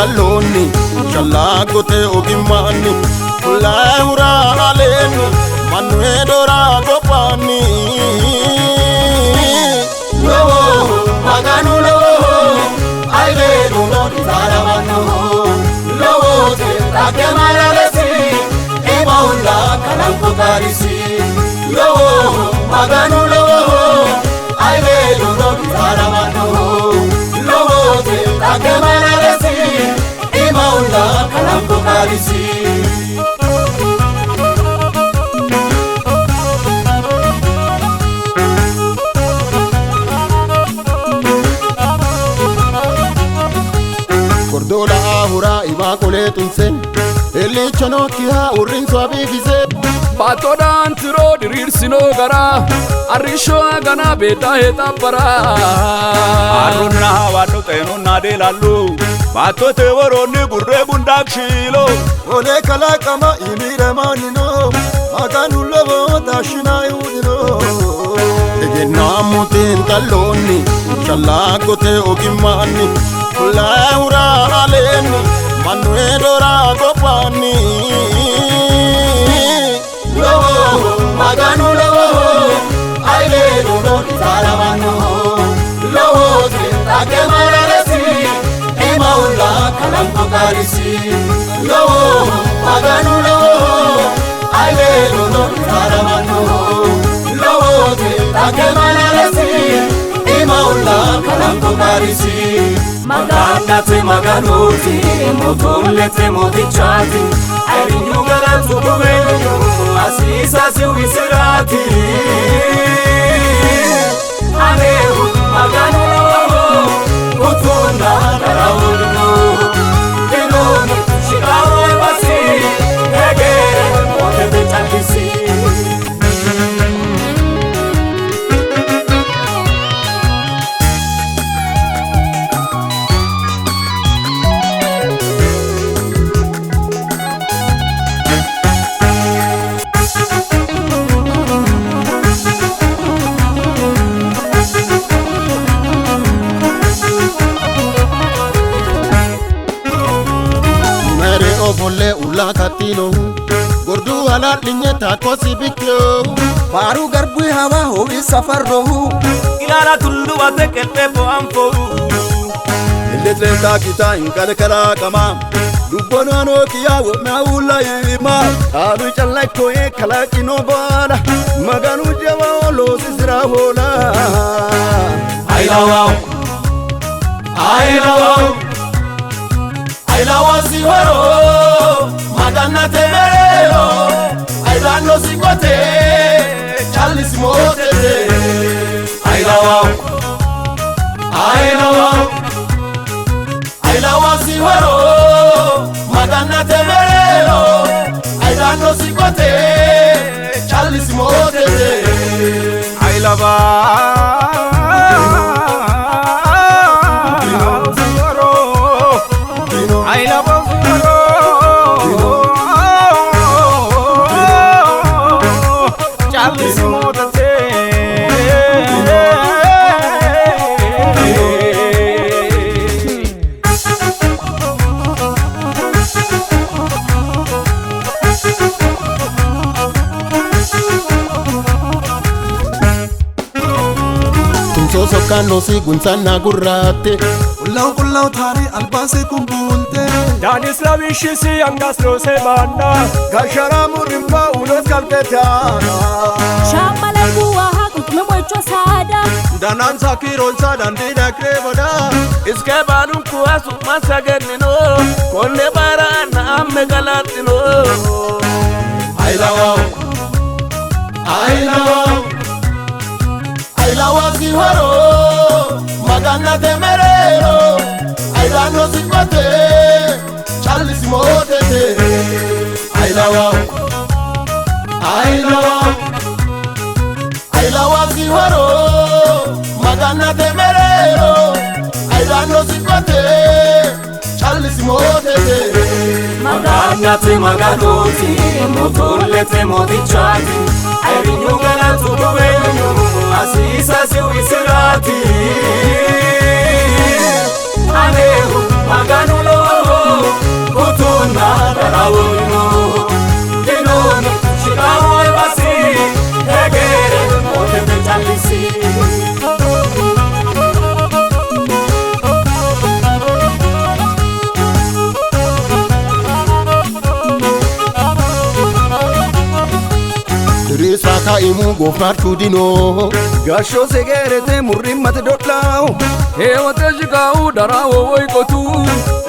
tallonni shallagote ogimmanni kullaahura aleenni mannu hedora gobbaanni lowo maganu lowo ayleenu non taramanno lowo te maralesi imaulla kalanko karisi lowo maganu lowo ayleenu non taramanno lowo te maralesi imaulla kalanko karisi Cordola ahura iba coletunse Eli chonokia urin suabifise Batoda antiro dirirsino gara Arisho agana beta heta para Arunna wadu tenu nade lalu Batote waroni burre bundak shilo Ole kala kama imire manino Aganu lobo tashina yudino Ege namutin tallonni shallagote ogimmanni kullaahura aleenni mannu hedora gobbaanni lowo maganu lowo ayleenu non taramanno lowo te maralesi imaulla kalanko karisi lowo maganu lowo ayleenu non taramanno lowo te maralesi imaulla kalanko karisi Magannate maganuti, motollete modichati Ayrinyu galatu buvenyu, asisa si wisirati Anehu maganu kutunda darawulno Dinoni shikawe basi, egere motete chakisi Ofolle ulla katino gordu halal linyeta kosi bikyo Faru garbu hawa hobi safarro Ilala tullu wate kette po amfo Illetre kita inkale kara kama Dubbonano kiya wo maula yima Alu challai koye kala kino bana Maganu jawa lo sisra hola Ailawa siwaro Magannate merero Ailano sikote Charles motete Ailawa siwaro Magannate merero Ailano sikote Charles motete Ailawa Soso kano si gunsana gurrate Kullau thari albase kumbulte Danis lavishi si angastro se banda Gashara murimba ulos kalpetana Shamale buwa hakut memocho sada Danan sakiron sadan dina kreboda Iske banum kuasu masagenino Konde barana amme galatino Ailawa siwaro Magannate merero Ailano sikote Charles motete Ailawa siwaro Magannate merero Ailano sikote Charles motete Magannate maganuti Motollete modichati Ayrinyu galatu buvenyu Asisa si wisirati Anehu maganu lowo himu gofnar chudino Gasho segerete murrimmat dodlaw Heewate shikaa'u daraawoo woyqotu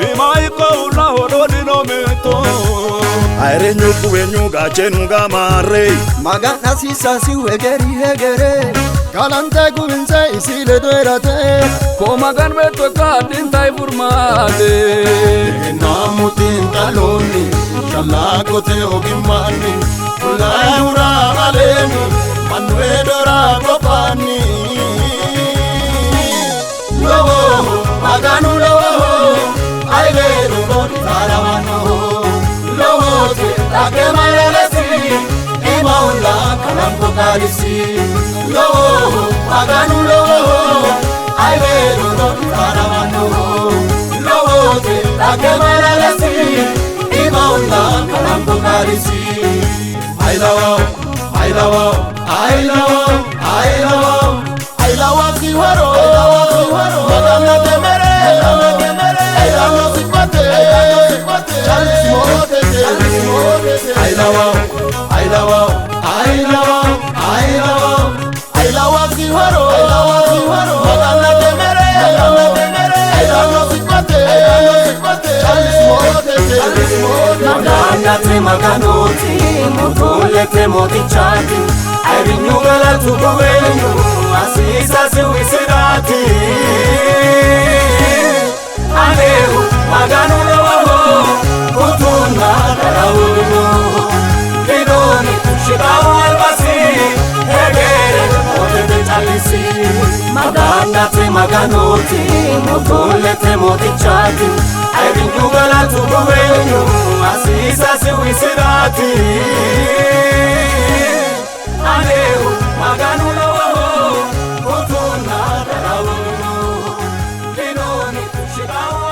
Imai kaula hododino meto Airenyu kubenyu gachenu gamare Magan asisasi wegeri hegere Kalante kubinse isile doerate Komagan beto kaadin tay furmaate Namutin taloni Shalakote ogimani Ulayura alemi Manuedora kopani Lowo maganu lowo Aileru godi tarawano Lowo te take malalesi Imaula kalamko kalisi Lowo maganu lowo Aileru godi tarawano Lowo te take malalesi Imaula kalamko kalisi I love Kiwaro Magana temere Magana sikwate Chalis mote I love Kiwaro Magana temere Magana sikwate Chalis mote Magana te maganoti Motole te motichati Airinyu gala tukuwenyu Asisa se wisirati Anehu maganu lowo Kutuna darawuno Lidoni shikawu albasi Hegere motete chalisi Magana te maganoti Motole te motichati Airinyu gala tukuwenyu Asisa se wisirati Anehu maganu lowo Kutuna darawuno Lidoni shikawu